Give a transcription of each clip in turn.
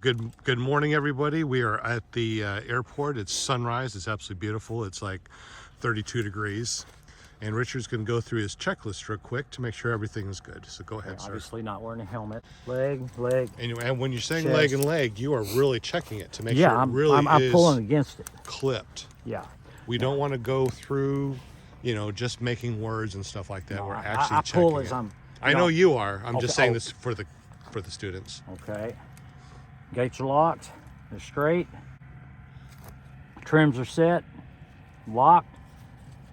Good morning, everybody. We are at the airport. It's sunrise. It's absolutely beautiful. It's like 32 degrees. And Richard's going to go through his checklist real quick to make sure everything is good. So go ahead, sir. Obviously not wearing a helmet. Leg. And when you're saying chest. leg and leg, you are really checking it to make sure it really I'm pulling against it. Clipped. Yeah. We don't want to go through, just making words and stuff like that. No, We're actually I checking pull it. as I'm. I know you are. I'm just Okay, saying this for the students. Okay. Gates are locked. They're straight. Trims are set. Locked.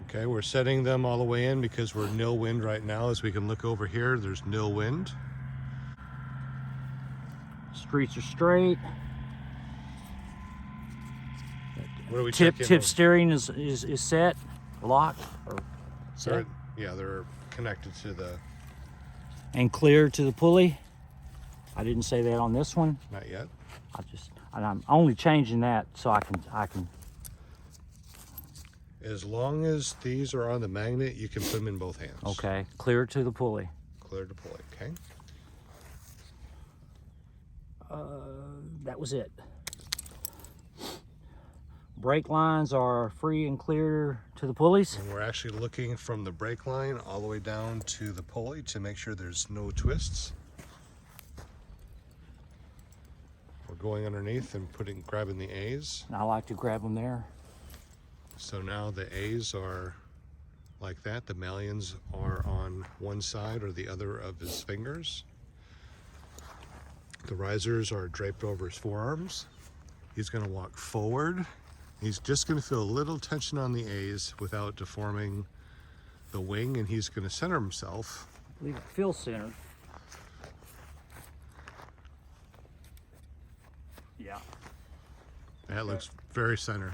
Okay, we're setting them all the way in because we're nil wind right now. As we can look over here, there's nil wind. Streets are straight. What are we Tip checking? steering is set, locked, or set, they're connected to the. and clear to the pulley. I didn't say that on this one. Not yet. I'm only changing that so I can. As long as these are on the magnet, you can put them in both hands. Okay, clear to the pulley. Clear to pulley. Okay. That was it. Brake lines are free and clear to the pulleys. And we're actually looking from the brake line all the way down to the pulley to make sure there's no twists. We're going underneath and grabbing the A's. And I like to grab them there. So now the A's are like that. The Malians are on one side or the other of his fingers. The risers are draped over his forearms. He's going to walk forward. He's just going to feel a little tension on the A's without deforming the wing, and he's going to center himself. Leave it feel centered. Yeah. That looks very centered.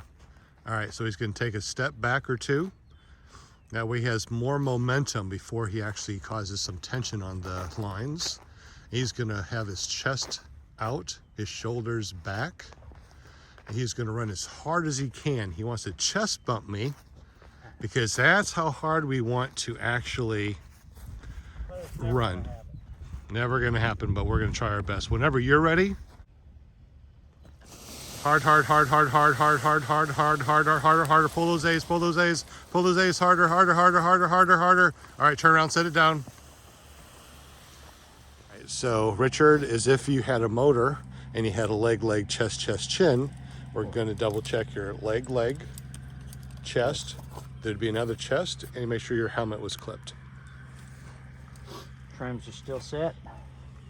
All right, so he's going to take a step back or two. That way he has more momentum before he actually causes some tension on the lines. He's going to have his chest out, his shoulders back. He's going to run as hard as he can. He wants to chest bump me because that's how hard we want to actually run. Never going to happen, but we're going to try our best. Whenever you're ready, hard. Pull those A's, harder. All right, turn around, set it down. All right, so Richard, as if you had a motor and you had a leg, chest, chin, we're going to double check your leg, chest. There'd be another chest, and make sure your helmet was clipped. Trims are still set,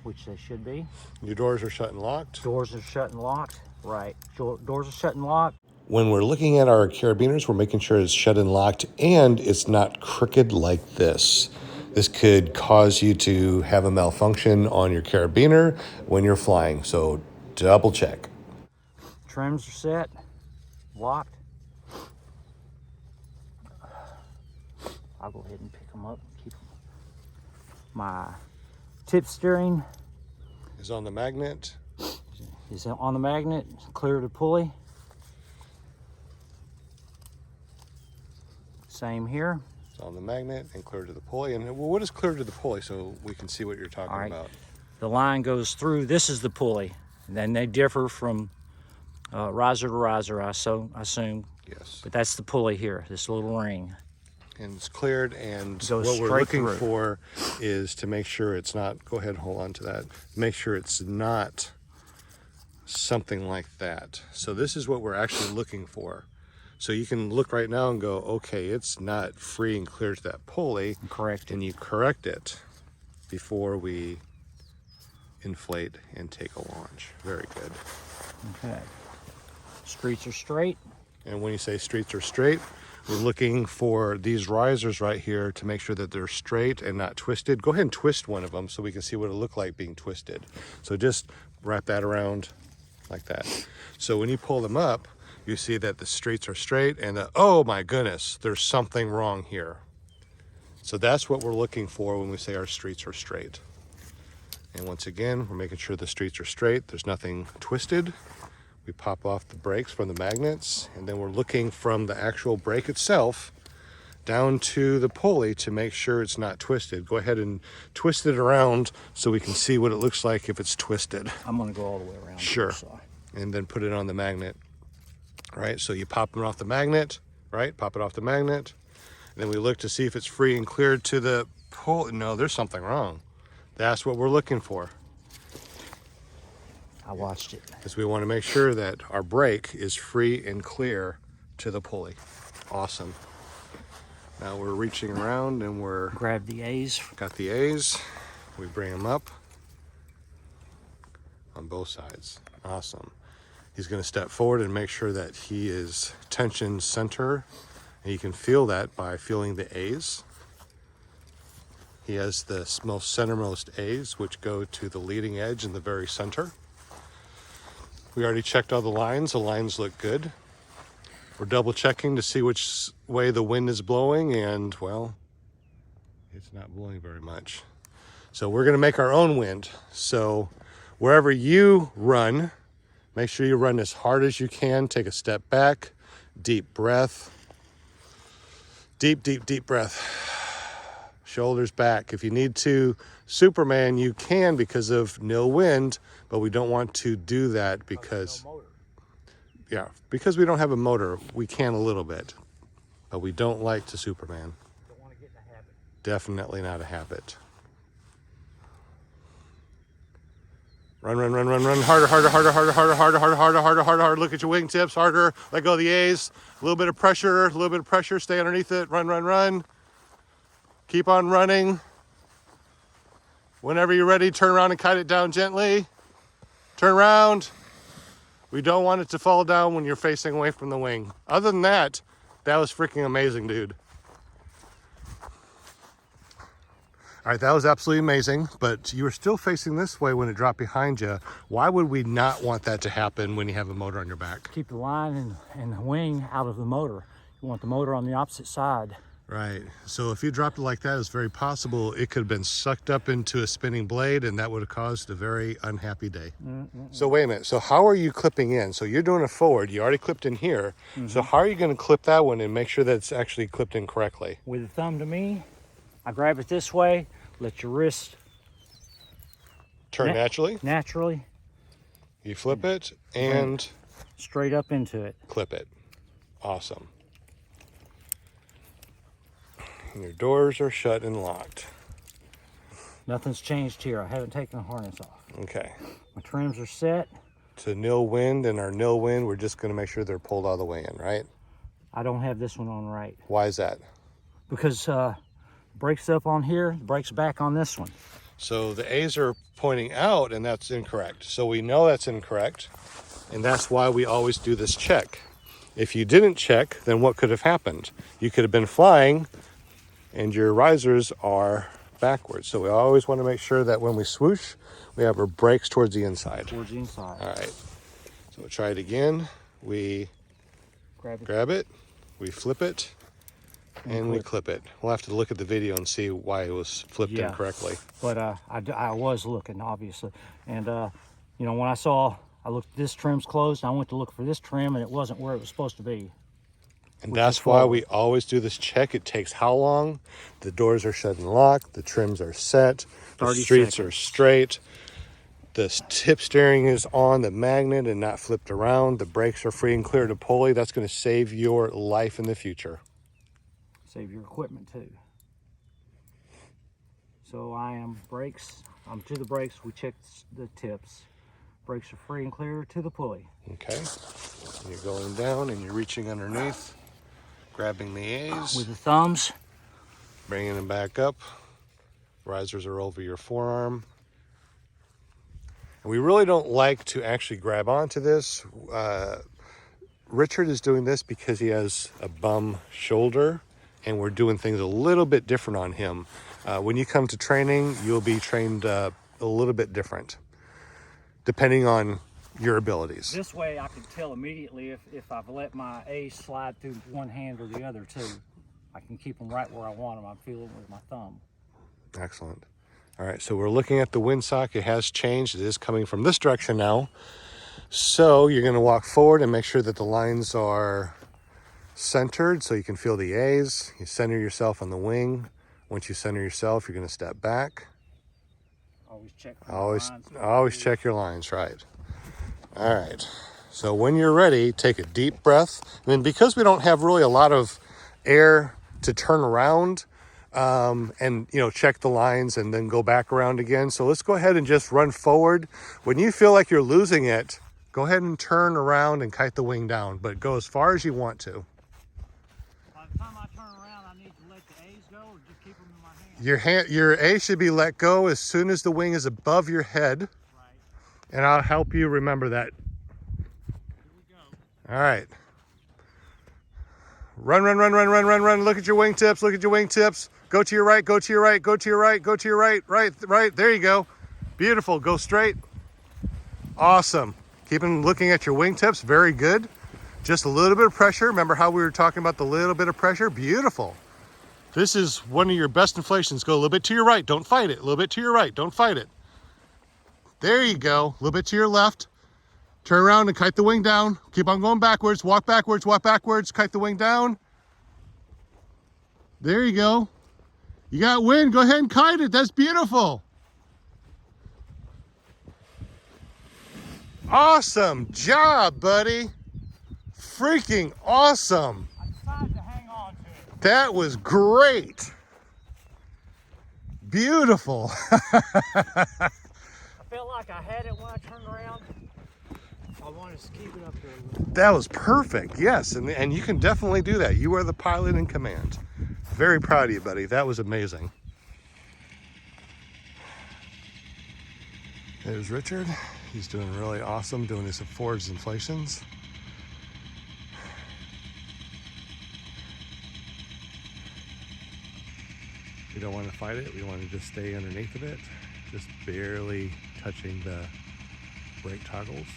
which they should be. Your doors are shut and locked. Doors are shut and locked. Right. Doors are shut and locked. When we're looking at our carabiners, we're making sure it's shut and locked and it's not crooked like this. This could cause you to have a malfunction on your carabiner when you're flying, so double check. Trims are set, locked. I'll go ahead and pick them up. Keep them. My tip steering Is on the magnet. is on the magnet, clear to pulley. Same here. It's on the magnet and clear to the pulley. And what is clear to the pulley so we can see what you're talking about? The line goes through, this is the pulley. And then they differ from riser to riser, I assume. Yes. But that's the pulley here, this little ring. And it's cleared, and Goes what we're straight looking through. for is to make sure it's not, go ahead and hold on to that, make sure it's not something like that. So this is what we're actually looking for. So you can look right now and go, okay, it's not free and clear to that pulley. Correct. And you correct it before we inflate and take a launch. Very good. Okay. Streets are straight. And when you say streets are straight, we're looking for these risers right here to make sure that they're straight and not twisted. Go ahead and twist one of them so we can see what it looked like being twisted. So just wrap that around like that. So when you pull them up, you see that the streets are straight and oh my goodness, there's something wrong here. So that's what we're looking for when we say our streets are straight. And once again, we're making sure the streets are straight. There's nothing twisted. We pop off the brakes from the magnets, and then we're looking from the actual brake itself down to the pulley to make sure it's not twisted. Go ahead and twist it around so we can see what it looks like if it's twisted. I'm gonna go all the way around. Sure. Here, so. And then put it on the magnet. Right, so you pop it off the magnet, right? Pop it off the magnet. And then we look to see if it's free and clear to the pull. No, there's something wrong. That's what we're looking for. I watched it. Because we want to make sure that our brake is free and clear to the pulley. Awesome. Now we're reaching around and we're Grab the A's. got the A's. We bring them up on both sides. Awesome. He's going to step forward and make sure that he is tension center. And you can feel that by feeling the A's. He has the most centermost A's, which go to the leading edge in the very center. We already checked all the lines. The lines look good. We're double checking to see which way the wind is blowing, and well, it's not blowing very much. So we're going to make our own wind. So wherever you run, make sure you run as hard as you can. Take a step back, deep breath. Deep, deep, deep breath. Shoulders back. If you need to Superman, you can because of no wind, but we don't want to do that because, yeah, because we don't have a motor. We can a little bit, but we don't like to Superman. Don't want to get in a habit. Definitely not a habit. Run, run, run, run, run. Harder, harder, harder, harder, harder, harder, harder, harder, harder, harder, harder. Look at your wingtips. Harder. Let go of the A's. A little bit of pressure. A little bit of pressure. Stay underneath it. Run, run, run. Keep on running. Whenever you're ready, turn around and kite it down gently. Turn around. We don't want it to fall down when you're facing away from the wing. Other than that, that was freaking amazing, dude. All right, that was absolutely amazing, but you were still facing this way when it dropped behind you. Why would we not want that to happen when you have a motor on your back? Keep the line and the wing out of the motor. You want the motor on the opposite side. Right, so if you dropped it like that, it's very possible it could have been sucked up into a spinning blade and that would have caused a very unhappy day. So wait a minute, so how are you clipping in? So you're doing it forward, you already clipped in here. So how are you gonna clip that one and make sure that it's actually clipped in correctly? With the thumb to me, I grab it this way, let your wrist Turn naturally, you flip it and straight up into it. clip it. Awesome. And your doors are shut and locked. Nothing's changed here. I haven't taken the harness off. Okay. My trims are set. To nil wind and our nil wind, we're just gonna make sure they're pulled all the way in, right? I don't have this one on right. Why is that? Because brakes up on here, brakes back on this one. So the A's are pointing out and that's incorrect. So we know that's incorrect. And that's why we always do this check. If you didn't check, then what could have happened? You could have been flying and your risers are backwards. So we always want to make sure that when we swoosh, we have our brakes towards the inside. Towards the inside. All right, so we'll try it again. We grab it, we flip it, and we clip it. We'll have to look at the video and see why it was flipped incorrectly. But I was looking, obviously. And, you know, when I looked, this trim's closed, and I went to look for this trim, and it wasn't where it was supposed to be. And that's why we always do this check. It takes how long? The doors are shut and locked. The trims are set. The streets are straight. The tip steering is on the magnet and not flipped around. The brakes are free and clear to pulley. That's going to save your life in the future. Save your equipment too. So I'm to the brakes. We checked the tips. Brakes are free and clear to the pulley. Okay. You're going down and you're reaching underneath. Grabbing the A's. With the thumbs. Bringing them back up. Risers are over your forearm. And we really don't like to actually grab onto this. Richard is doing this because he has a bum shoulder and we're doing things a little bit different on him. When you come to training, you'll be trained a little bit different, depending on your abilities. This way I can tell immediately if I've let my A's slide through one hand or the other too. I can keep them right where I want them. I'm feeling with my thumb. Excellent. All right, so we're looking at the windsock. It has changed. It is coming from this direction now. So you're going to walk forward and make sure that the lines are centered so you can feel the A's. You center yourself on the wing. Once you center yourself, you're going to step back. Always check. Always check your lines, right. All right. So when you're ready, take a deep breath. And because we don't have really a lot of air to turn around and, you know, check the lines and then go back around again. So let's go ahead and just run forward. When you feel like you're losing it, go ahead and turn around and kite the wing down, but go as far as you want to. By the time I turn around, I need to let the A's go or just keep them in my hand? Your A should be let go as soon as the wing is above your head. Right. And I'll help you remember that. Here we go. All right. Run, run, run, run, run, run, run. Look at your wingtips. Look at your wingtips. Go to your right, go to your right, go to your right, go to your right, right. There you go. Beautiful. Go straight. Awesome. Keep looking at your wingtips. Very good. Just a little bit of pressure. Remember how we were talking about the little bit of pressure? Beautiful. This is one of your best inflations. Go a little bit to your right. Don't fight it. A little bit to your right. Don't fight it. There you go. A little bit to your left. Turn around and kite the wing down. Keep on going backwards. Walk backwards. Walk backwards. Kite the wing down. There you go. You got wind. Go ahead and kite it. That's beautiful. Awesome job, buddy. Freaking awesome. I decided to hang on to it. That was great. Beautiful. I felt like I had it when I turned around. I wanted to keep it up there a little bit. That was perfect. Yes, and you can definitely do that. You are the pilot in command. Very proud of you, buddy. That was amazing. There's Richard. He's doing really awesome, doing his forwards inflations. We don't want to fight it. We want to just stay underneath of it, just barely touching the brake toggles.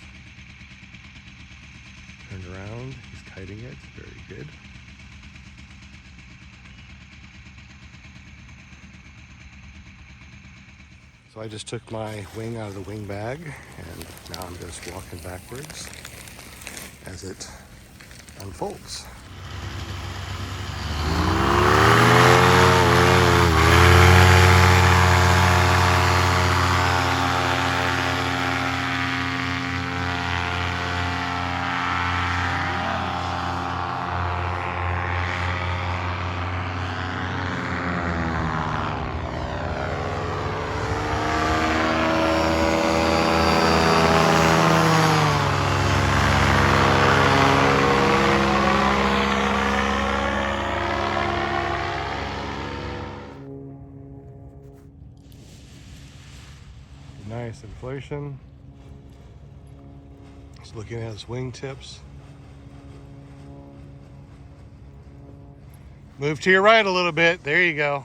Turned around, he's kiting it, very good. So I just took my wing out of the wing bag, and now I'm just walking backwards as it unfolds. Nice inflation. Just looking at his wingtips. Move to your right a little bit. There you go.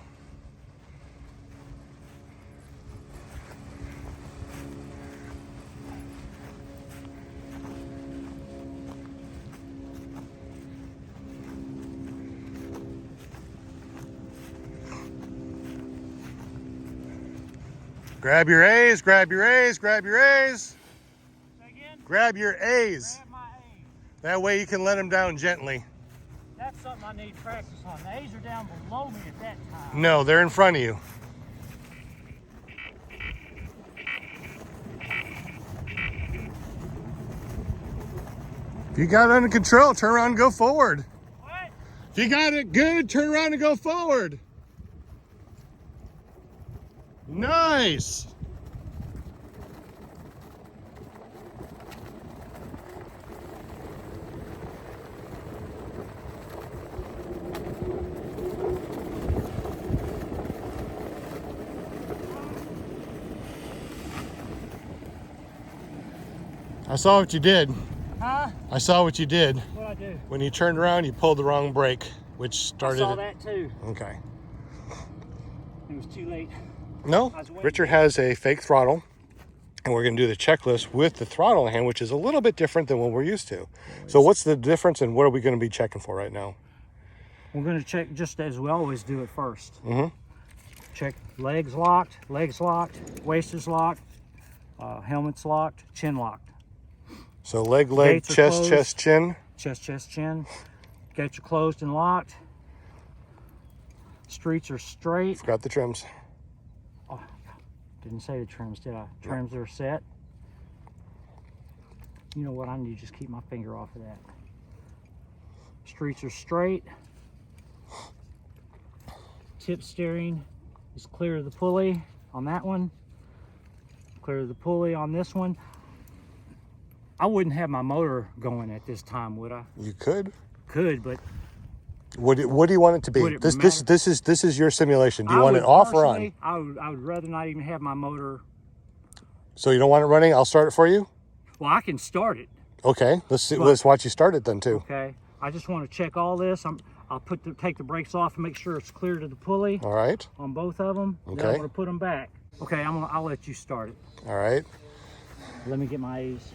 Grab your A's, grab your A's, grab your A's. Say again? Grab your A's. Grab my A's. That way you can let them down gently. That's something I need practice on. The A's are down below me at that time. No, they're in front of you. If you got it under control, turn around and go forward. What? If you got it good, turn around and go forward. Nice. I saw what you did. Huh? I saw what you did. What'd I do? When you turned around, you pulled the wrong brake, which started I saw it. that too. Okay. It was too late. No, Richard has a fake throttle, and we're going to do the checklist with the throttle in hand, which is a little bit different than what we're used to. So what's the difference, and what are we going to be checking for right now? We're going to check just as we always do it first. Mm-hmm. Check legs locked, waist is locked, helmet's locked, chin locked. So leg, Gates are chest, closed. chest, chin. Chest, chin. Gates are closed and locked. Streets are straight. Forgot the trims. Oh, didn't say the trims, did I? Trims are set. You know what? I need to just keep my finger off of that. Streets are straight. Tip steering is clear of the pulley on that one. Clear of the pulley on this one. I wouldn't have my motor going at this time, would I? You could. Could, but What do you want it to be? Would it This is your simulation. Do you want it off or on? I would rather not even have my motor. So you don't want it running? I'll start it for you. Well, I can start it. Okay, let's see. But- Let's watch you start it then too. Okay. I just want to check all this. I'll take the brakes off and make sure it's clear to the pulley All right. on both of them. Then Okay. I'm going to put them back. Okay, I'll let you start it. All right. Let me get my A's.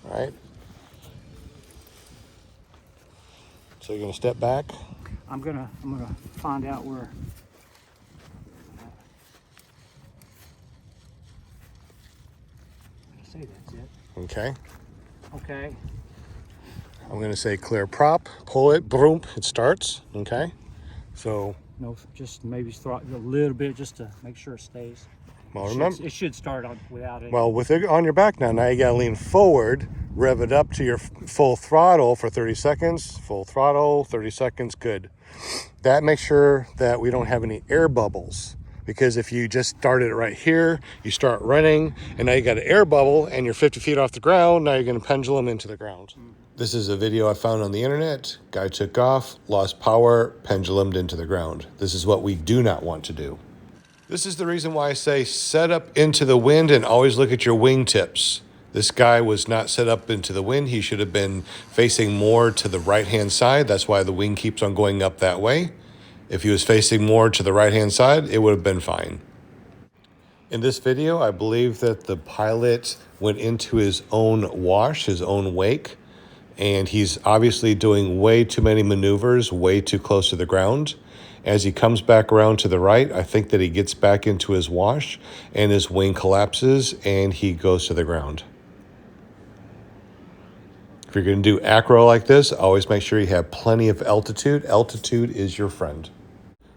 All right. So you're gonna step back. I'm gonna find out where. I say that's it. Okay. Okay. I'm gonna say clear prop. Pull it. Boom. It starts. Okay. So No, just maybe throttle a little bit just to make sure it stays. well, remember. It should start on without it. Well, with it on your back now, you gotta lean forward, rev it up to your full throttle for 30 seconds. Full throttle, 30 seconds, good. That makes sure that we don't have any air bubbles. Because if you just started it right here, you start running, and now you got an air bubble, and you're 50 feet off the ground, now you're gonna pendulum into the ground. This is a video I found on the internet. Guy took off, lost power, pendulumed into the ground. This is what we do not want to do. This is the reason why I say set up into the wind and always look at your wing tips. This guy was not set up into the wind. He should have been facing more to the right-hand side. That's why the wing keeps on going up that way. If he was facing more to the right-hand side, it would have been fine. In this video, I believe that the pilot went into his own wash, his own wake, and he's obviously doing way too many maneuvers, way too close to the ground. As he comes back around to the right, I think that he gets back into his wash and his wing collapses and he goes to the ground. If you're going to do acro like this, always make sure you have plenty of altitude. Altitude is your friend.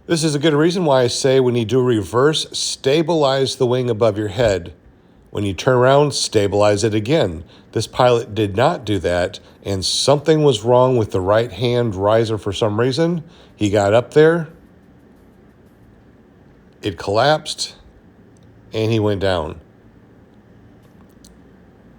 This is a good reason why I say when you do reverse, stabilize the wing above your head. When you turn around, stabilize it again. This pilot did not do that, and something was wrong with the right-hand riser for some reason. He got up there, it collapsed, and he went down.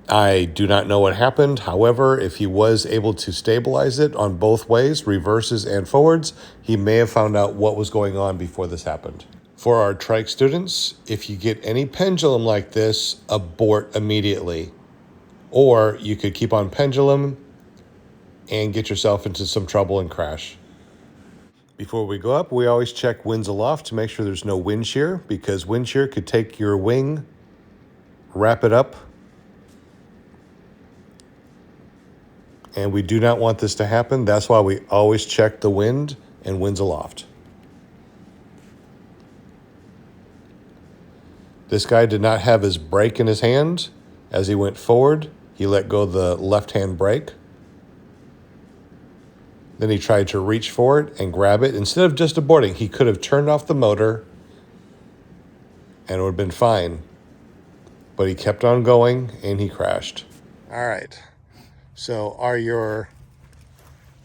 I do not know what happened. However, if he was able to stabilize it on both ways, reverses and forwards, he may have found out what was going on before this happened. For our trike students, if you get any pendulum like this, abort immediately. Or you could keep on pendulum and get yourself into some trouble and crash. Before we go up, we always check winds aloft to make sure there's no wind shear, because wind shear could take your wing, wrap it up, and we do not want this to happen. That's why we always check the wind and winds aloft. This guy did not have his brake in his hand. As he went forward, he let go of the left-hand brake. Then he tried to reach for it and grab it. Instead of just aborting, he could have turned off the motor and it would have been fine. But he kept on going and he crashed. All right. So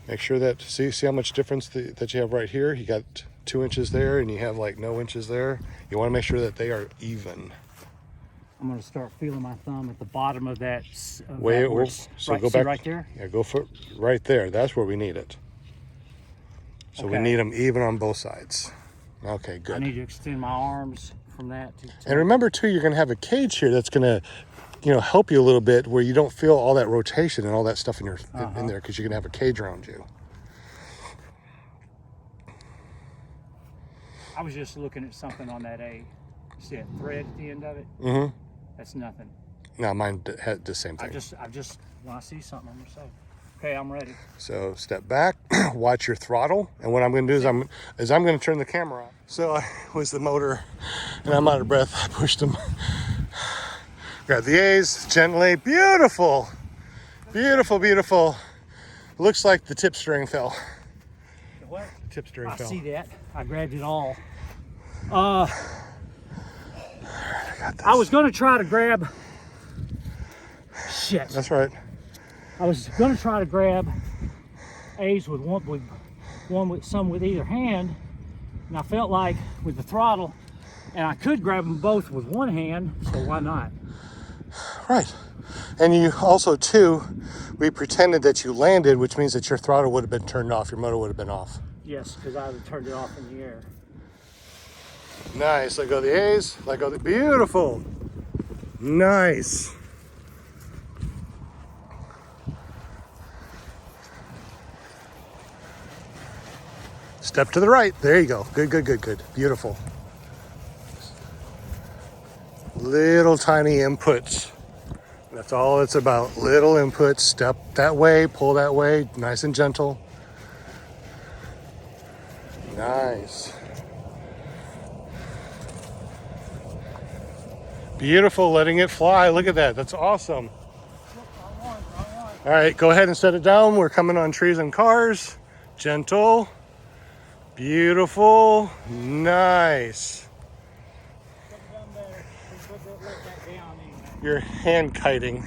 make sure that, see how much difference that you have right here? You got 2 inches there and you have like no inches there. You want to make sure that they are even. I'm going to start feeling my thumb at the bottom of that. So right, go back right there. Yeah, go for right there. That's where we need it. So Okay. we need them even on both sides. Okay, good. I need to extend my arms from that to And remember too, you're going to have a cage here that's going to, help you a little bit where you don't feel all that rotation and all that stuff in there, because you're going to have a cage around you. I was just looking at something on that A. See that thread at the end of it? Mm-hmm. That's nothing. No, mine had the same thing. I just when I see something, I'm gonna say, okay, I'm ready. So step back, watch your throttle, and what I'm going to do is I'm going to turn the camera on. So I was the motor, and I'm out of breath. I pushed him Grab the A's gently. Beautiful. Beautiful, beautiful. Looks like the tip steering fell. What? Tip steering I fell. see that. I grabbed it all. I was going to try to grab... Shit. That's right. I was going to try to grab A's with some with either hand, and I felt like with the throttle, and I could grab them both with one hand, so why not? Right. And you also, too, we pretended that you landed, which means that your throttle would have been turned off, your motor would have been off. Yes, because I would have turned it off in the air. Nice. Let go of the A's. Let go of the... Beautiful. Nice. Step to the right. There you go. Good, good, good, good. Beautiful. Little tiny inputs. That's all it's about. Little inputs. Step that way, pull that way, nice and gentle. Nice. Beautiful, letting it fly. Look at that. That's awesome. All right, go ahead and set it down. We're coming on trees and cars. Gentle. Beautiful. Nice. You're hand kiting.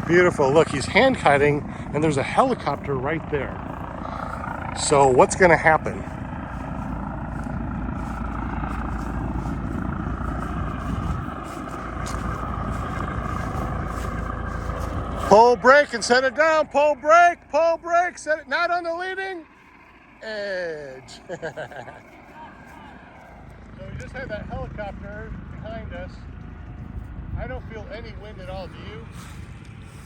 Beautiful. Look, he's hand kiting, and there's a helicopter right there. So what's going to happen? Pull brake and set it down. Pull brake, set it not on the leading edge. So we just had that helicopter behind us. I don't feel any wind at all, do you?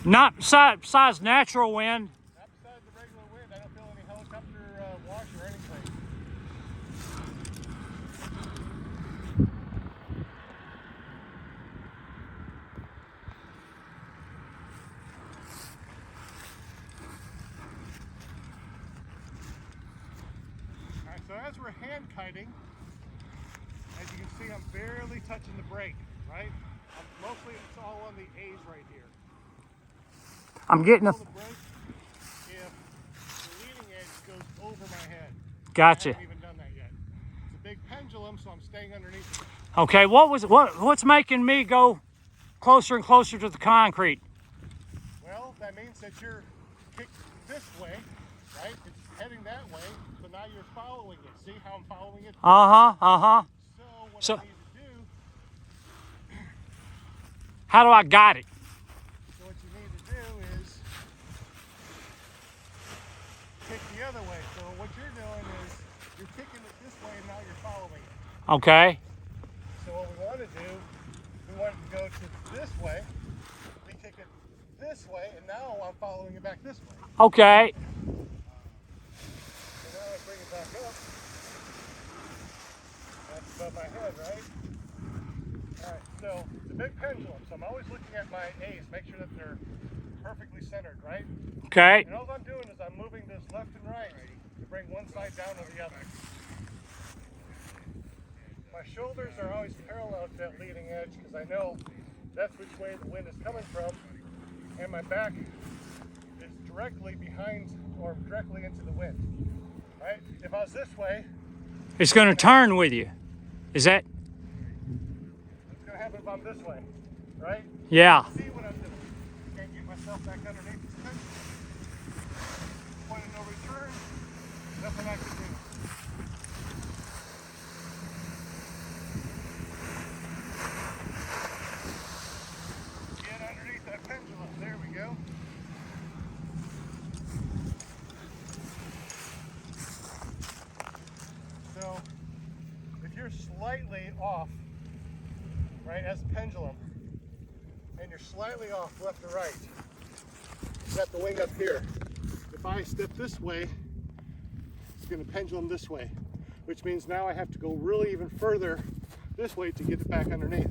Not besides natural wind. Not besides the regular wind. I don't feel any helicopter wash or anything. Alright, so as we're hand kiting, as you can see, I'm barely touching the brake, right? Mostly it's all on the A's right here. I'm getting a... Pull the brake if the leading edge goes over my head. Gotcha. I haven't even done that yet. It's a big pendulum, so I'm staying underneath it. Okay, what's making me go closer and closer to the concrete? Well, that means that you're kicked this way, right? It's heading that way, so now you're following it. See how I'm following it? So what I need to do... How do I guide it? So what you need to do is kick the other way. So what you're doing is you're kicking it this way and now you're following it. Okay. So what we want to do, we want to go to this way. We kick it this way and now I'm following it back this way. Okay. So now I bring it back up. That's above my head, right? Alright, so it's a big pendulum, so I'm always looking at my A's, make sure that they're perfectly centered, right? Okay. And all I'm doing is I'm moving this left and right to bring one side down to the other. My shoulders are always parallel to that leading edge because I know that's which way the wind is coming from, and my back is directly behind or directly into the wind, right? If I was this way, It's going to turn with you. Is that? what's going to happen if I'm this way, right? Yeah. See what I'm doing. Can't get myself back underneath this pendulum. Point of no return. Nothing I can do. Get underneath that pendulum. There we go. So, if you're slightly off, right, as a pendulum, and you're slightly off left or right, you got the wing up here. If I step this way, it's going to pendulum this way, which means now I have to go really even further this way to get it back underneath.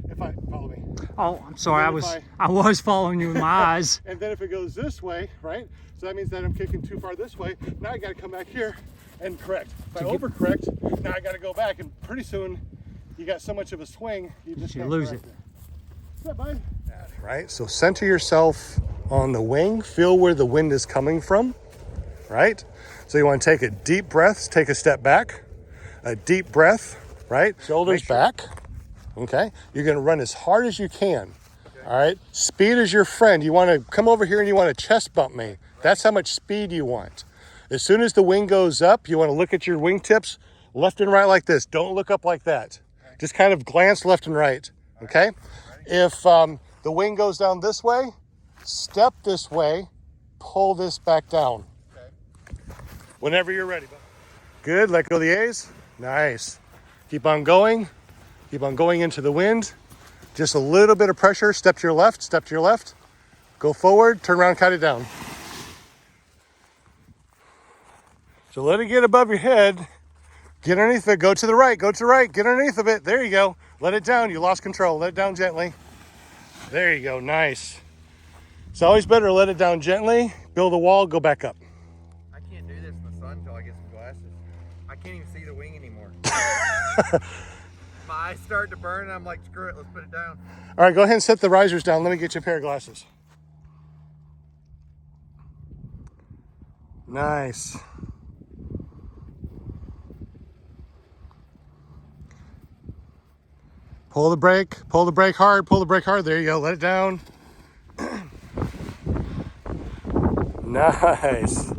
If I follow me. Oh, I'm sorry. And I was following you with my eyes. And then if it goes this way, right? So that means that I'm kicking too far this way. Now I got to come back here and correct. If I overcorrect, now I got to go back, and pretty soon you got so much of a swing, you just can't lose correct it. Yeah, bud. Right, so center yourself on the wing. Feel where the wind is coming from, right? So you want to take a deep breath, take a step back, a deep breath, right? Shoulders back, okay? You're gonna run as hard as you can, all right? Speed is your friend. You want to come over here and you want to chest bump me. That's how much speed you want. As soon as the wing goes up, you want to look at your wingtips left and right like this. Don't look up like that. Just kind of glance left and right, okay? If the wing goes down this way, step this way, pull this back down. Whenever you're ready. Good, let go of the A's. Nice. Keep on going into the wind. Just a little bit of pressure, step to your left. Go forward, turn around, cut it down. So let it get above your head. Get underneath it, go to the right, get underneath of it. There you go. Let it down, you lost control. Let it down gently. There you go, nice. It's always better to let it down gently, build a wall, go back up. I can't do this in the sun until I get some glasses. I can't even see the wing anymore. My eyes start to burn and I'm like, screw it, let's put it down. All right, go ahead and set the risers down. Let me get you a pair of glasses. Nice. Pull the brake hard, There you go, let it down. Nice.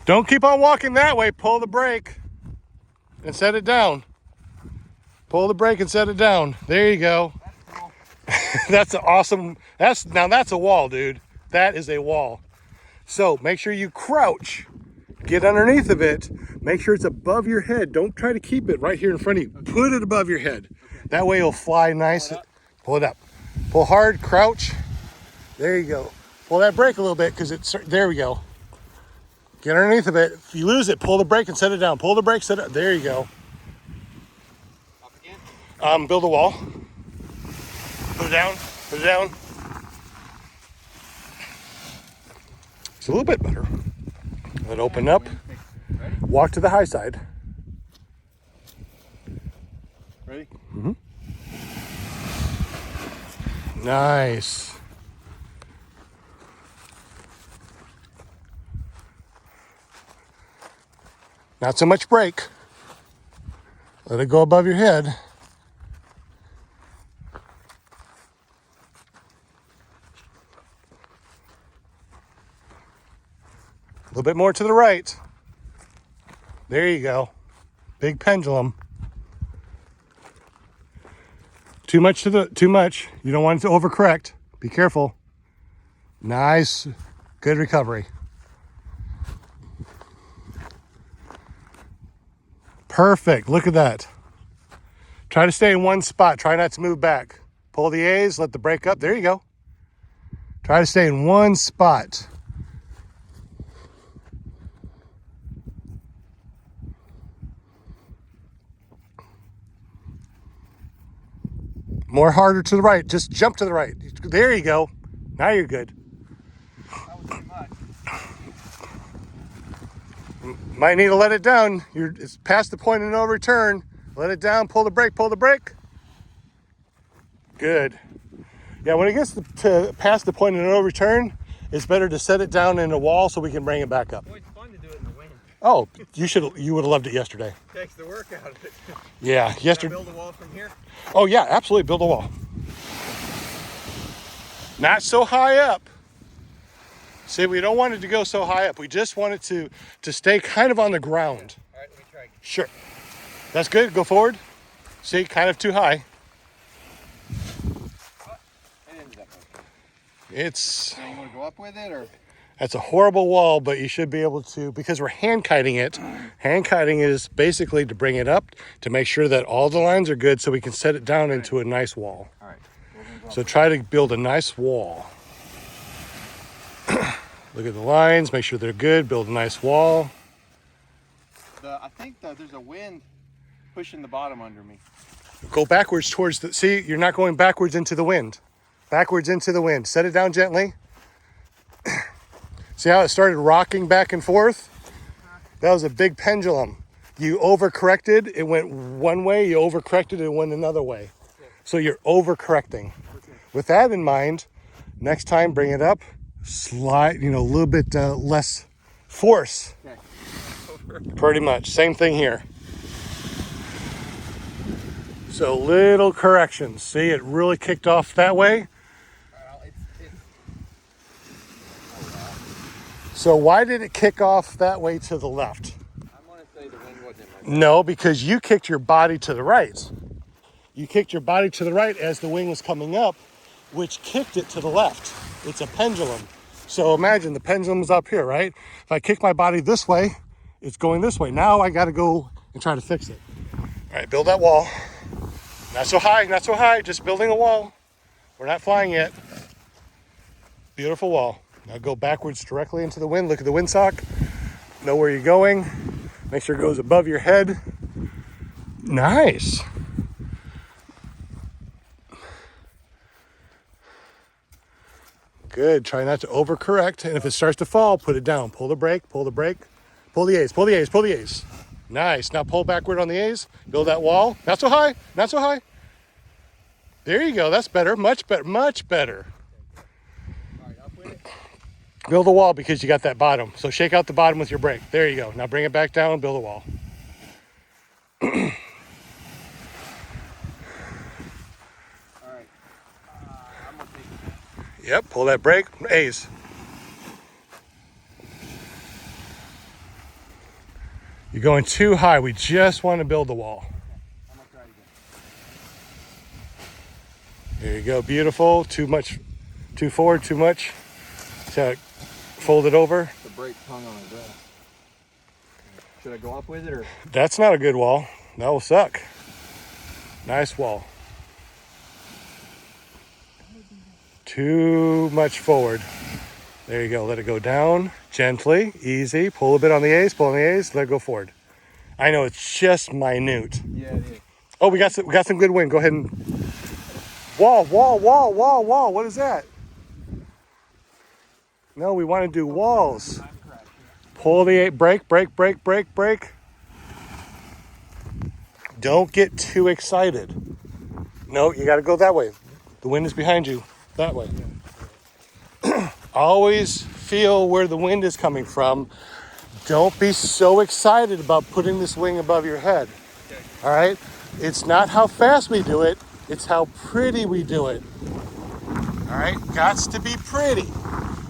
Don't keep on walking that way. Pull the brake and set it down. Pull the brake and set it down. There you go. That's cool. That's awesome. Now that's a wall, dude. That is a wall. So make sure you crouch. Get underneath of it. Make sure it's above your head. Don't try to keep it right here in front of you. Okay. Put it above your head. Okay. That way it'll fly nice. Pull it up. Pull hard, crouch. There you go. Pull that brake a little bit because it's, there we go. Get underneath of it. If you lose it, pull the brake and set it down. Pull the brake, set it, there you go. Up again? Build a wall. Put it down, put it down. It's a little bit better. Let it open up. Ready? Walk to the high side. Ready? Mm-hmm. Nice. Not so much brake. Let it go above your head. A little bit more to the right. There you go. Big pendulum. Too much. You don't want it to overcorrect. Be careful. Nice. Good recovery. Perfect. Look at that. Try to stay in one spot. Try not to move back. Pull the A's, let the brake up. There you go. Try to stay in one spot. More harder to the right. Just jump to the right. There you go. Now you're good. That was too much. Might need to let it down. It's past the point of no return. Let it down. Pull the brake. Pull the brake. Good. Yeah, when it gets to past the point of no return, it's better to set it down in a wall so we can bring it back up. Boy, it's fun to do it in the wind. Oh, you would have loved it yesterday. Takes the work out of it. Yeah, Can I yesterday. build a wall from here? Oh yeah, absolutely. Build a wall. Not so high up. See, we don't want it to go so high up. We just want it to stay kind of on the ground. All right, let me try. Sure. That's good. Go forward. See, kind of too high. It ended up okay. It's, Now you want to go up with it, or? that's a horrible wall, but you should be able to, because we're hand kiting it. Hand kiting is basically to bring it up, to make sure that all the lines are good so we can set it down into a nice wall. All right. So try to build a nice wall. Look at the lines, make sure they're good, build a nice wall. I think that there's a wind pushing the bottom under me. Go backwards towards the, see, you're not going backwards into the wind. Backwards into the wind. Set it down gently. See how it started rocking back and forth? That was a big pendulum. you overcorrected, it went one way, you overcorrected, it went another way. So you're overcorrecting. With that in mind, next time bring it up, slide, a little bit less force. Pretty much, same thing here. So little corrections. See, it really kicked off that way. So why did it kick off that way to the left? I want to say the wind wasn't in my back. No, because you kicked your body to the right. You kicked your body to the right as the wing was coming up, which kicked it to the left. It's a pendulum. So imagine the pendulum's up here, right? If I kick my body this way, it's going this way. Now I got to go and try to fix it. All right, build that wall. Not so high, not so high. Just building a wall. We're not flying yet. Beautiful wall. Now go backwards directly into the wind. Look at the windsock. Know where you're going. Make sure it goes above your head. Nice. Good. Try not to overcorrect. And if it starts to fall, put it down. Pull the brake, pull the brake. Pull the A's, pull the A's, pull the A's. Nice. Now pull backward on the A's. Build that wall. Not so high, not so high. There you go. That's better. Much better. Much better. Build a wall because you got that bottom. So shake out the bottom with your brake. There you go. Now bring it back down, build a wall. All right. I'm gonna take it. Yep, pull that brake. A's. You're going too high. We just want to build the wall. I'm gonna try it again. There you go. Beautiful. Too much. Too forward. Too much. So fold it over. The brake hung on it. Should I go up with it or? That's not a good wall. That will suck. Nice wall. Too much forward. There you go. Let it go down gently, easy. Pull a bit on the A's. Pull on the A's. Let it go forward. I know it's just minute. Yeah, it is. Oh, we got some good wind. Go ahead and wall. What is that? No, we want to do walls. Pull the brake. Don't get too excited. No, you got to go that way. The wind is behind you. That way. Always feel where the wind is coming from. Don't be so excited about putting this wing above your head. All right? It's not how fast we do it. It's how pretty we do it. All right? Gots to be pretty.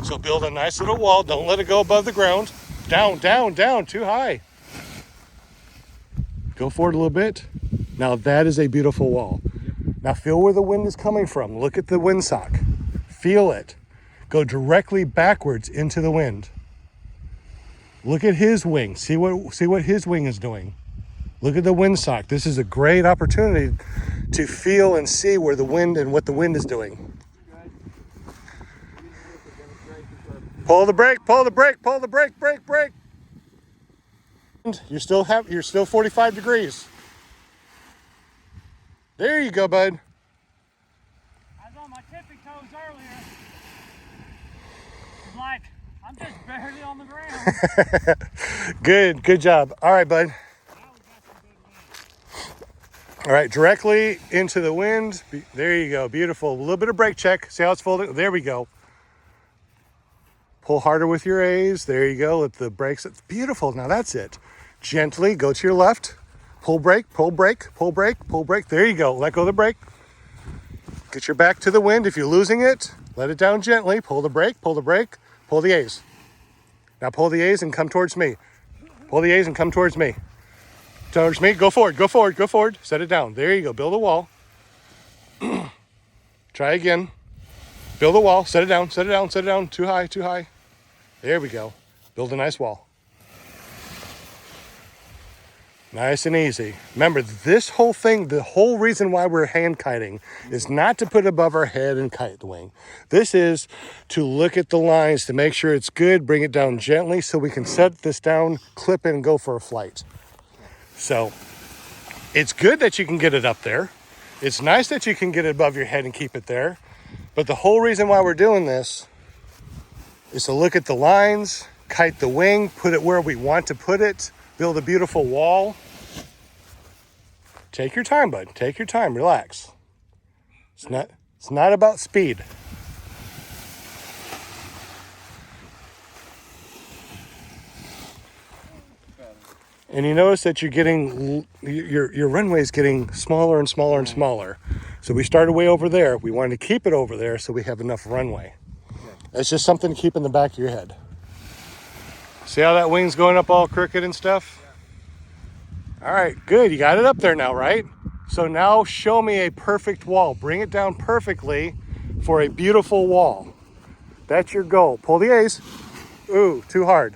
So build a nice little wall. Don't let it go above the ground. Down, too high. Go forward a little bit. Now that is a beautiful wall. Now feel where the wind is coming from. Look at the windsock. Feel it. Go directly backwards into the wind. Look at his wing. See what his wing is doing. Look at the windsock. This is a great opportunity to feel and see where the wind and what the wind is doing. Pull the brake. Brake. You're still 45 degrees. There you go, bud. I was on my tippy toes earlier. It's like, I'm just barely on the ground. Good job. All right, bud. All right, directly into the wind. There you go. Beautiful. A little bit of brake check. See how it's folding? There we go. Pull harder with your A's. There you go. Let the brakes. Beautiful. Now that's it. Gently go to your left. Pull brake. There you go. Let go of the brake. Get your back to the wind. If you're losing it, let it down gently. Pull the brake. Pull the A's. Now pull the A's and come towards me. Pull the A's and come towards me. Towards me. Go forward. Set it down. There you go. Build a wall. Try again. Build a wall. Set it down. Too high. There we go. Build a nice wall. Nice and easy. Remember, this whole thing, the whole reason why we're hand kiting is not to put above our head and kite the wing. This is to look at the lines to make sure it's good, bring it down gently so we can set this down, clip it, and go for a flight. So it's good that you can get it up there. It's nice that you can get it above your head and keep it there. But the whole reason why we're doing this is to look at the lines, kite the wing, put it where we want to put it, build a beautiful wall. Take your time, bud. Take your time. Relax. It's not about speed. And you notice that you're getting your runway is getting smaller and smaller and smaller. So we started way over there. We wanted to keep it over there so we have enough runway. That's just something to keep in the back of your head. See how that wing's going up all crooked and stuff? All right, good. You got it up there now, right? So now show me a perfect wall. Bring it down perfectly for a beautiful wall. That's your goal. Pull the A's. Ooh, too hard.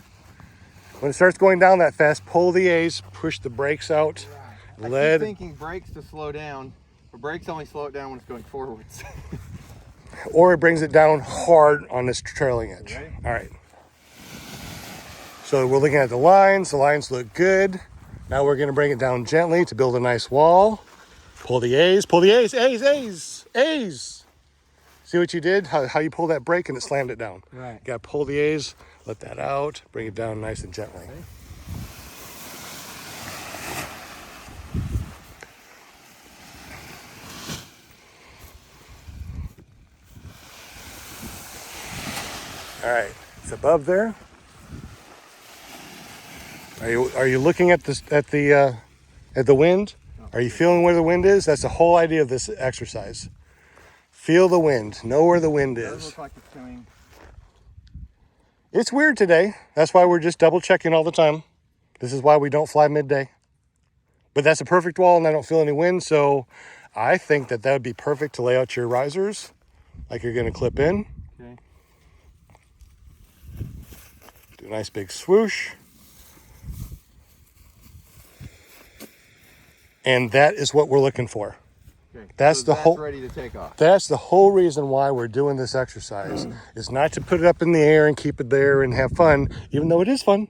When it starts going down that fast, pull the A's, push the brakes out. I keep thinking brakes to slow down, but brakes only slow it down when it's going forwards. Or it brings it down hard on this trailing edge. Ready? All right. So we're looking at the lines. The lines look good. Now we're going to bring it down gently to build a nice wall. Pull the A's, pull the A's, A's, A's, A's. See what you did? How you pull that brake and it slammed it down. Right. You got to pull the A's, let that out, bring it down nice and gently. Okay. All right, it's above there. Are you looking at the wind? Are you feeling where the wind is? That's the whole idea of this exercise. Feel the wind. Know where the wind It does is. look like it's coming. It's weird today. That's why we're just double checking all the time. This is why we don't fly midday. But that's a perfect wall and I don't feel any wind. So I think that would be perfect to lay out your risers like you're going to clip in. Okay. Do a nice big swoosh. And that is what we're looking for. Okay. That's So the whole. ready to take off. That's the whole reason why we're doing this exercise is not to put it up in the air and keep it there and have fun, even though it is fun.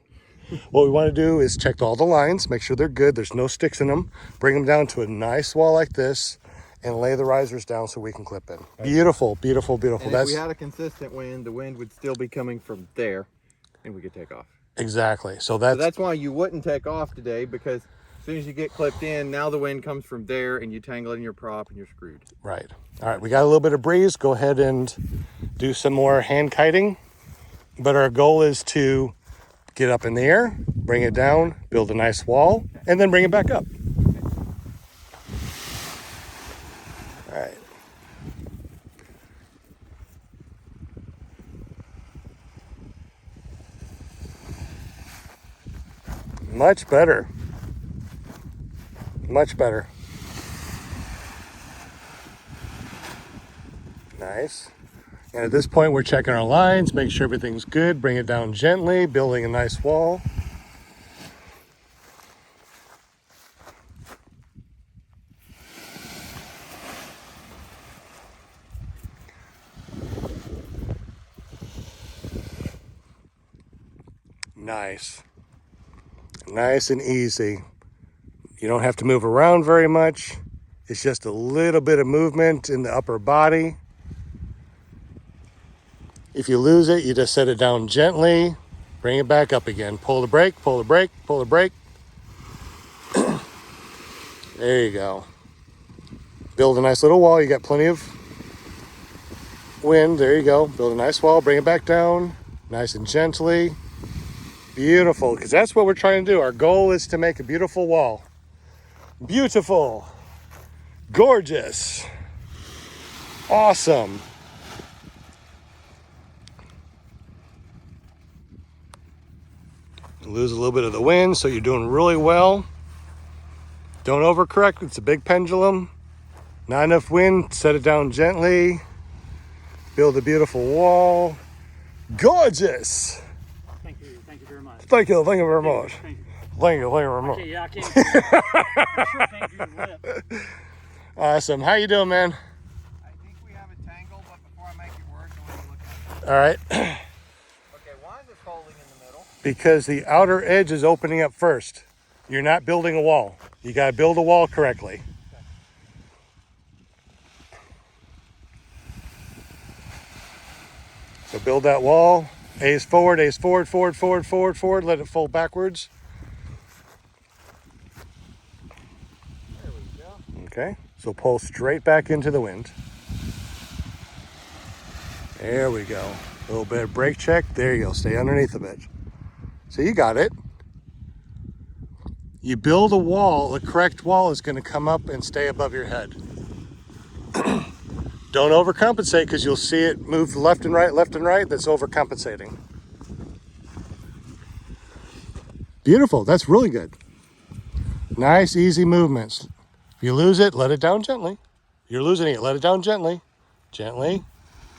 What we want to do is check all the lines, make sure they're good. There's no sticks in them. Bring them down to a nice wall like this and lay the risers down so we can clip in. Beautiful, beautiful, beautiful. And if we had a consistent wind, the wind would still be coming from there and we could take off. Exactly. So So that's why you wouldn't take off today, because as soon as you get clipped in, now the wind comes from there and you tangle it in your prop and you're screwed. right. All right, we got a little bit of breeze. Go ahead and do some more hand kiting. But our goal is to get up in the air, bring it down, build a nice wall, and then bring it back up. All right. Much better. Much better. Nice. And at this point, we're checking our lines, make sure everything's good, bring it down gently, building a nice wall. Nice. Nice and easy. You don't have to move around very much. It's just a little bit of movement in the upper body. If you lose it, you just set it down gently, bring it back up again. Pull the brake, pull the brake, pull the brake. There you go. Build a nice little wall. You got plenty of wind. There you go. Build a nice wall, bring it back down, nice and gently. Beautiful, because that's what we're trying to do. Our goal is to make a beautiful wall. Beautiful. Gorgeous. Awesome. Lose a little bit of the wind, so you're doing really well. Don't overcorrect. It's a big pendulum. Not enough wind. Set it down gently. Build a beautiful wall. Gorgeous. Thank you very much. Thank you very much. Thank you. Thank you very much. Okay, yeah, I can't. I sure can't do the lip. Awesome. How you doing, man? I think we have a tangle, but before I make it work, I want to look at it. All right. Okay, why is it folding in the middle? Because the outer edge is opening up first. You're not building a wall. You got to build a wall correctly. So build that wall. A's forward, forward, forward, forward. Let it fold backwards. Okay, so pull straight back into the wind. There we go. A little bit of brake check. There you go. Stay underneath a bit. So you got it. You build a wall, the correct wall is going to come up and stay above your head. Don't overcompensate because you'll see it move left and right. That's overcompensating. Beautiful. That's really good. Nice, easy movements. If you lose it, let it down gently. You're losing it. Let it down gently. Gently.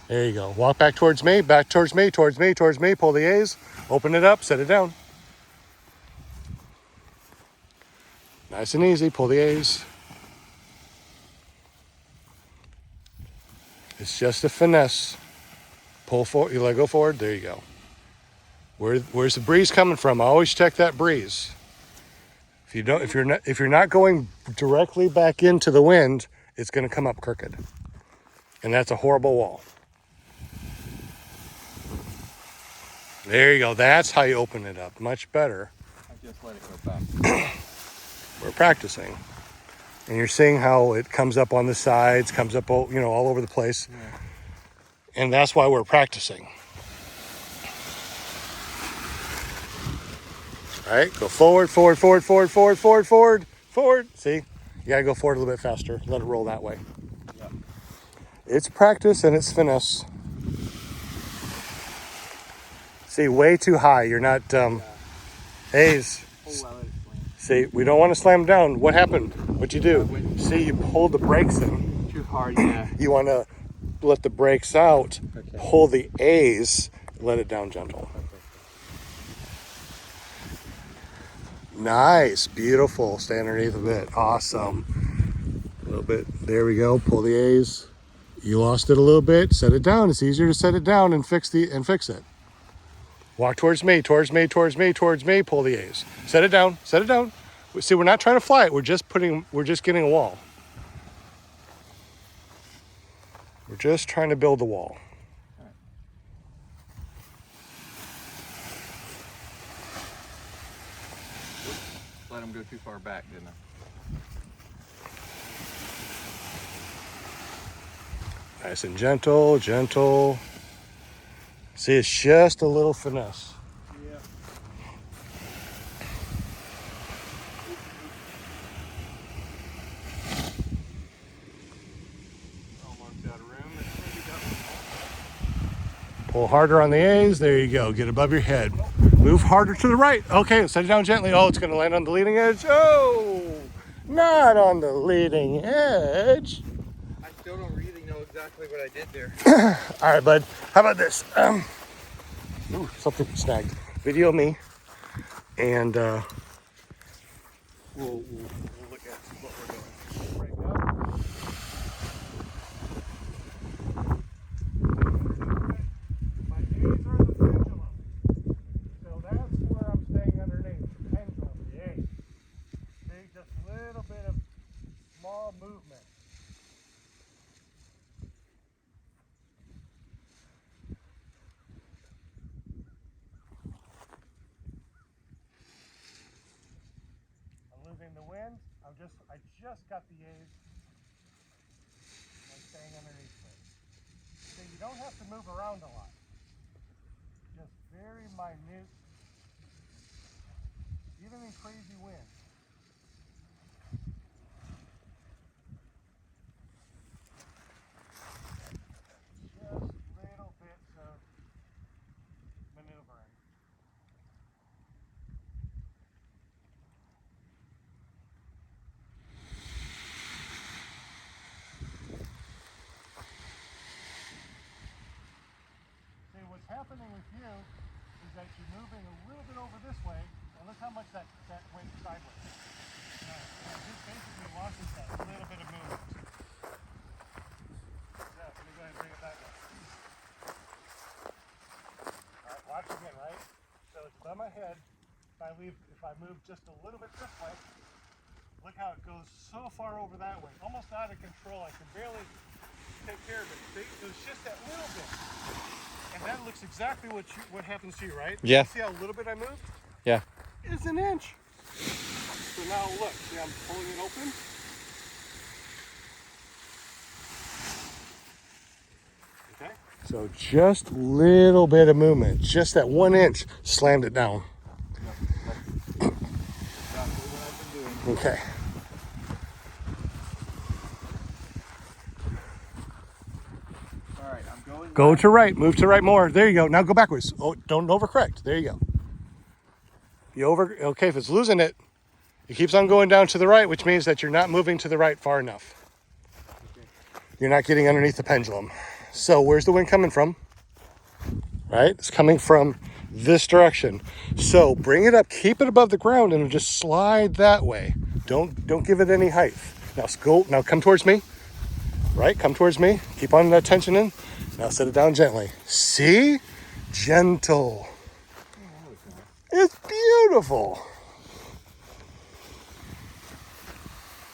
There you go. Walk back towards me. Back towards me. Towards me. Towards me. Pull the A's. Open it up. Set it down. Nice and easy. Pull the A's. It's just a finesse. Pull forward. You let go forward. There you go. Where's the breeze coming from? Always check that breeze. If you're not going directly back into the wind, it's going to come up crooked, and that's a horrible wall. There you go. That's how you open it up. Much better. I just let it go back. We're practicing, and you're seeing how it comes up on the sides, comes up, all over the place, and that's why we're practicing. All right, go forward. See, you gotta go forward a little bit faster. Let it roll that way. Yep. It's practice and it's finesse. See, way too high. You're not, Hayes. See, we don't want to slam down. What happened? What'd you do? See, you pulled the brakes in. Too hard, yeah. You want to let the brakes out, Okay. pull the A's, let it down gentle. Nice, beautiful. Stay underneath a bit. Awesome. A little bit. There we go. Pull the A's. You lost it a little bit. Set it down. It's easier to set it down and fix it. Walk towards me. Pull the A's. Set it down. See, we're not trying to fly it. We're just getting a wall. We're just trying to build a wall. Let them go too far back, didn't I? Nice and gentle. See, it's just a little finesse. Yeah. Almost out of room. Pull harder on the A's. There you go. Get above your head. Move harder to the right. Okay, set it down gently. Oh, it's going to land on the leading edge. Oh, not on the leading edge. I still don't really know exactly what I did there. All right, bud. How about this? Ooh, something snagged. Video me, and We'll look at what we're doing right now. my A's are the pendulum. So that's where I'm staying underneath. Pendulum, the A. See, just a little bit of small movement. The wind. I just got the A's. I'm staying underneath it. So you don't have to move around a lot. Just very minute, even in crazy wind. Just little bits of maneuvering. What's happening with you is that you're moving a little bit over this way, and look how much that went sideways. It just basically losses that little bit of movement. Yeah, let me go ahead and bring it back up. All right, watch again, right? So it's above my head. If I move just a little bit this way, look how it goes so far over that way, almost out of control. I can barely take care of it. See, it was just that little bit. And that looks exactly what happens to you, right? Yeah. See how little bit I moved? Yeah. It's an inch. So now look, see I'm pulling it open? So just little bit of movement, just that 1 inch slammed it down. Okay. All right, I'm going. Go to right, move to right more. There you go. Now go backwards. Oh, don't overcorrect. There you go. Okay, if it's losing it, it keeps on going down to the right, which means that you're not moving to the right far enough. You're not getting underneath the pendulum. So where's the wind coming from? Right? It's coming from this direction. So bring it up, keep it above the ground, and just slide that way. Don't give it any height. Now come towards me. Right? Come towards me. Keep on that tension in. Now set it down gently. See? Gentle. It's beautiful.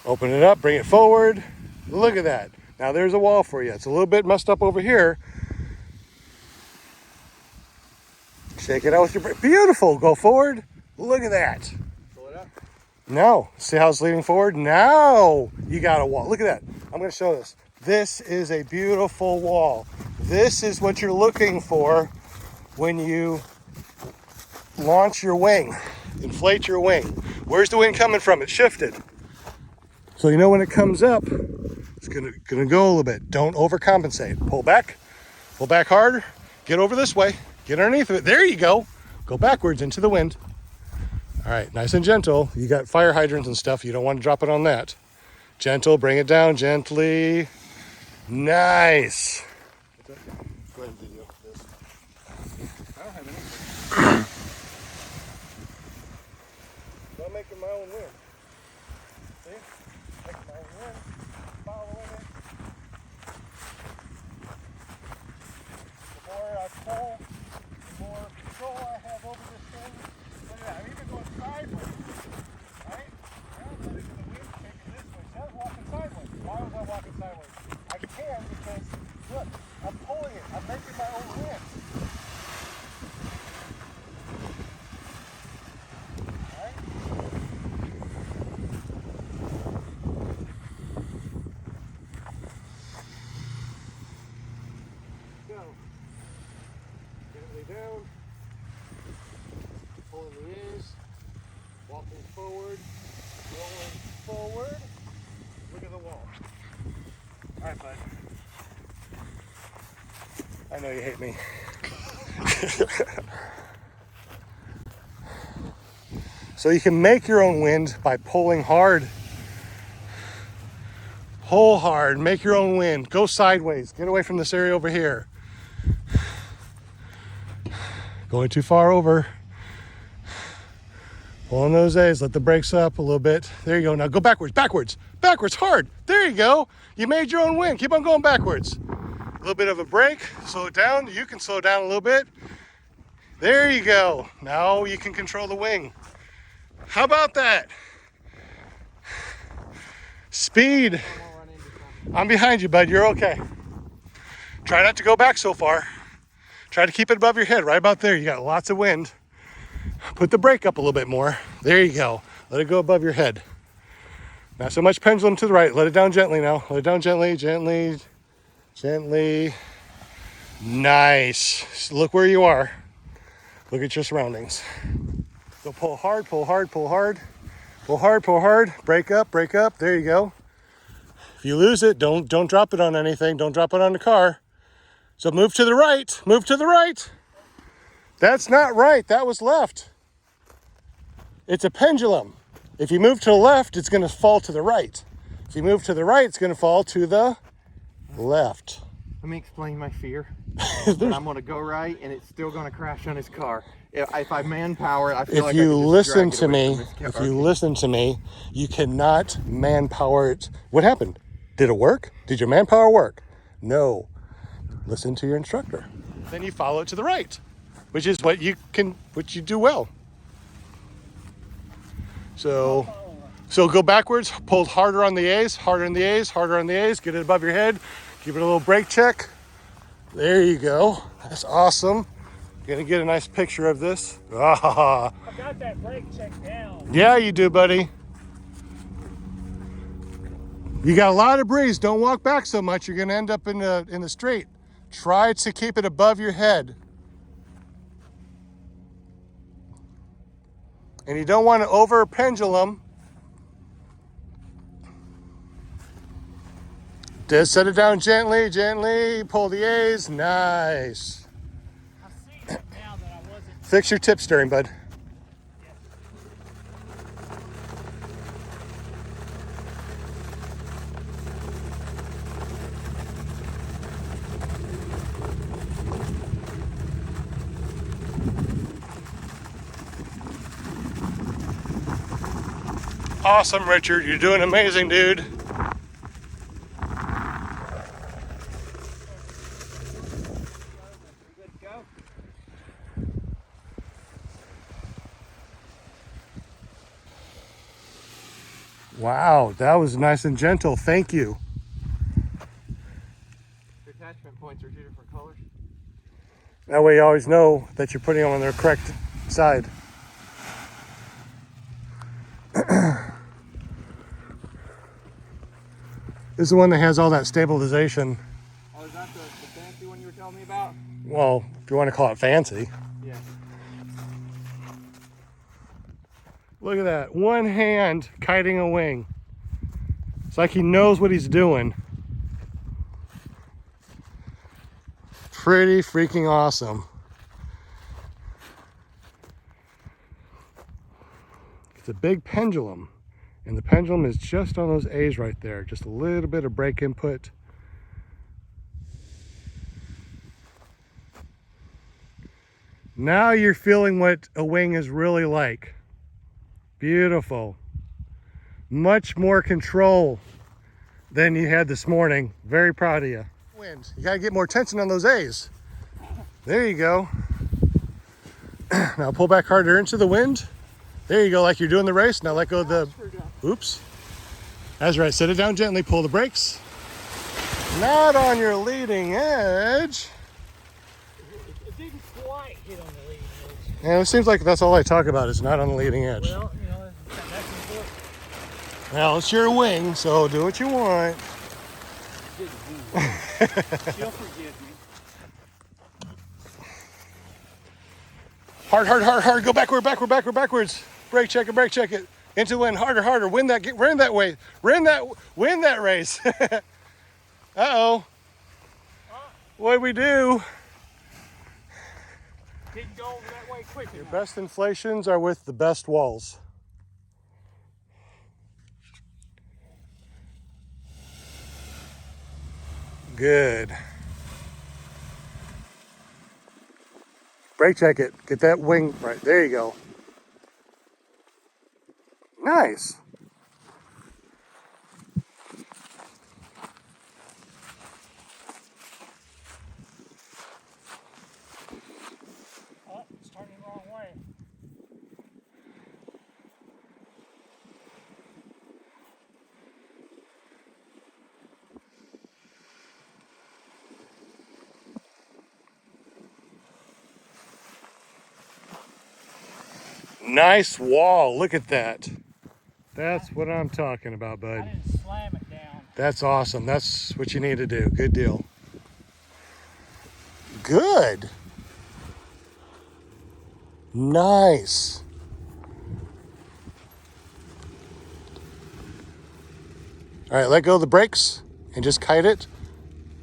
Open it up, bring it forward. Look at that. Now there's a wall for you. It's a little bit messed up over here. Shake it out with your brake. Beautiful. Go forward. Look at that. Pull it up. No. See how it's leaning forward? Now you got a wall. Look at that. I'm going to show this. This is a beautiful wall. This is what you're looking for when you launch your wing, inflate your wing. Where's the wind coming from? It's shifted. So you know when it comes up, it's gonna go a little bit. Don't overcompensate. Pull back hard, get over this way, get underneath of it. There you go. Go backwards into the wind. All right, nice and gentle. You got fire hydrants and stuff. You don't want to drop it on that. Gentle, bring it down gently. Nice. Go ahead and video this. I don't have any. I'm making my own wind. See? Making my own wind. Following it. The more I pull, the more control I have over this thing. Look at that. I'm even going sideways. Right? Now I'm letting the wind take it this way. So I was walking sideways. Why was I walking sideways? I can because, look, I'm pulling it. I'm making my own wind. Gently down, pulling the A's, walking forward, rolling forward. Look at the wall. All right, bud. I know you hate me. So you can make your own wind by pulling hard. Pull hard, make your own wind. Go sideways, get away from this area over here. Going too far over. Pulling those A's, let the brakes up a little bit. There you go. Now go backwards, hard. There you go. You made your own wind. Keep on going backwards. A little bit of a brake, slow it down. You can slow down a little bit. There you go. Now you can control the wing. How about that? Speed. I'm behind you, bud. You're okay. Try not to go back so far. Try to keep it above your head, right about there. You got lots of wind. Put the brake up a little bit more. There you go. Let it go above your head. Not so much pendulum to the right. Let it down gently now. Let it down gently, gently, gently. Nice. Look where you are. Look at your surroundings. So pull hard, pull hard, pull hard. Pull hard, pull hard. Break up, break up. There you go. If you lose it, don't drop it on anything. Don't drop it on the car. So move to the right. Move to the right. That's not right. That was left. It's a pendulum. If you move to the left, it's going to fall to the right. If you move to the right, it's going to fall to the left. Let me explain my fear. That I'm going to go right, and it's still going to crash on his car. If I manpower it, I feel like I can just listen drag it to away me, from his car. if you listen to me, you cannot manpower it. What happened? Did it work? Did your manpower work? No. Listen to your instructor. Then you follow it to the right, which is what you do well. So go backwards, pull harder on the A's, harder on the A's, harder on the A's, get it above your head, give it a little brake check. There you go. That's awesome. Gonna get a nice picture of this. Ah. I got that brake check down. Yeah, you do, buddy. You got a lot of breeze. Don't walk back so much. You're gonna end up in the straight. Try to keep it above your head. And you don't want to over pendulum. Just set it down gently, gently. Pull the A's. Nice. I see that now that I wasn't. Fix your tip steering, bud. Awesome, Richard. You're doing amazing, dude. Wow, that was nice and gentle. Thank you. The attachment points are 2 different colors. That way you always know that you're putting them on their correct side. This is the one that has all that stabilization. Oh, is that the fancy one you were telling me about? Well, if you want to call it fancy. Yeah. Look at that. One hand kiting a wing. It's like he knows what he's doing. Pretty freaking awesome. It's a big pendulum. And the pendulum is just on those A's right there. Just a little bit of brake input. Now you're feeling what a wing is really like. Beautiful. Much more control than you had this morning. Very proud of you. Wind. You gotta get more tension on those A's. There you go. Now pull back harder into the wind. There you go, like you're doing the race. Now let go of the, oops. That's right, set it down gently, pull the brakes. Not on your leading edge. It didn't quite hit on the leading edge. And it seems like that's all I talk about is not on the leading edge. Well, you know, that's important. Well, it's your wing, so do what you want. She'll forgive me. Hard, hard, hard, hard. Go backward, backward, backward, backwards. Brake check it, brake check it. Into wind, harder, harder. Win that way. Win that race. Uh-oh. What'd we do? Didn't go over that way quick Your enough. best inflations are with the best walls. Good. Brake check it. Get that wing right. There you go. Nice. Oh, it's turning the wrong way. Nice wall. Look at that. That's what I'm talking about, I bud. didn't slam it down. That's awesome. That's what you need to do. Good deal. Good. Nice. All right, let go of the brakes and just kite it.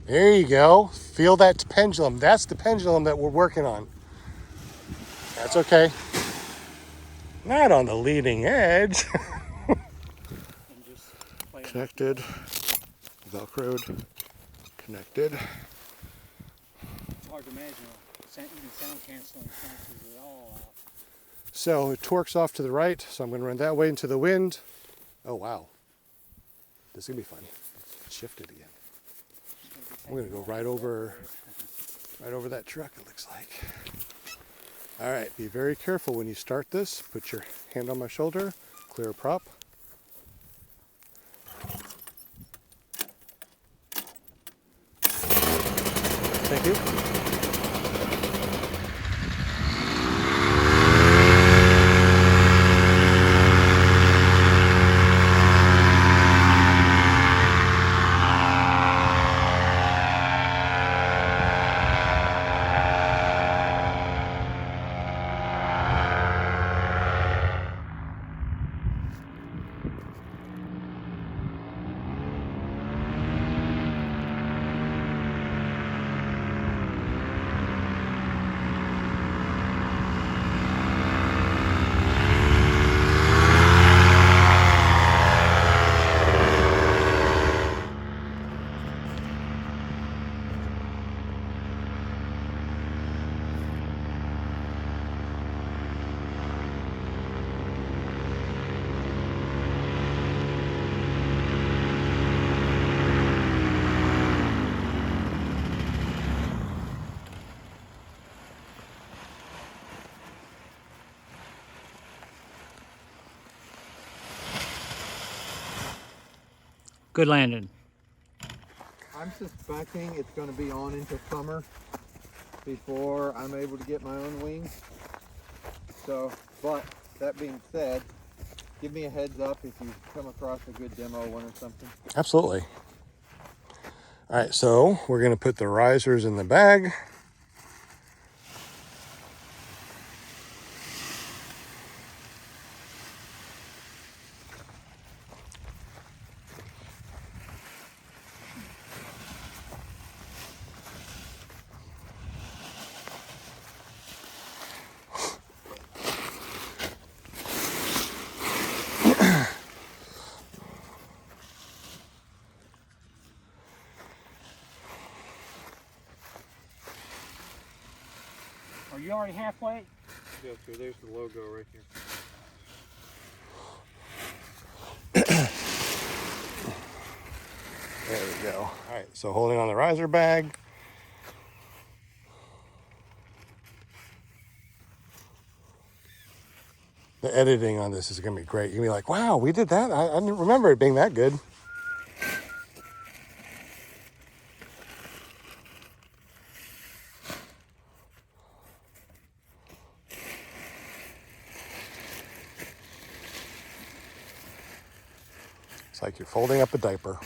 There you go. Feel that pendulum. That's the pendulum that we're working on. That's okay. Not on the leading edge. And just play it. Connected. Velcroed. Connected. It's hard to imagine even sound canceling cancels it all out. So it torques off to the right, so I'm going to run that way into the wind. Oh wow. This is going to be fun. Shifted again. I'm going to go right over that truck, it looks like. All right, be very careful when you start this. Put your hand on my shoulder, clear a prop. Thank you. Good landing. I'm suspecting it's going to be on into summer before I'm able to get my own wings. So, but that being said, give me a heads up if you come across a good demo one or something. Absolutely. All right, so we're going to put the risers in the bag. Are you already halfway? Go through. There's the logo right here. There we go. All right, so holding on the riser bag. The editing on this is going to be great. You're going to be like, wow, we did that? I didn't remember it being that good. It's like you're folding up a diaper.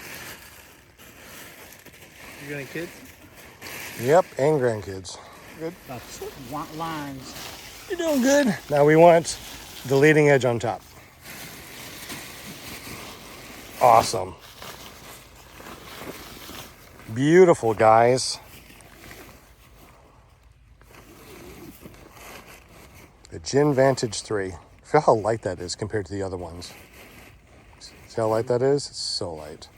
You got any kids? Yep, and grandkids. Good. Lines. You're doing good. Now we want the leading edge on top. Awesome. Beautiful, guys. The Gin Vantage 3. Feel how light that is compared to the other ones. See how light that is? It's so light.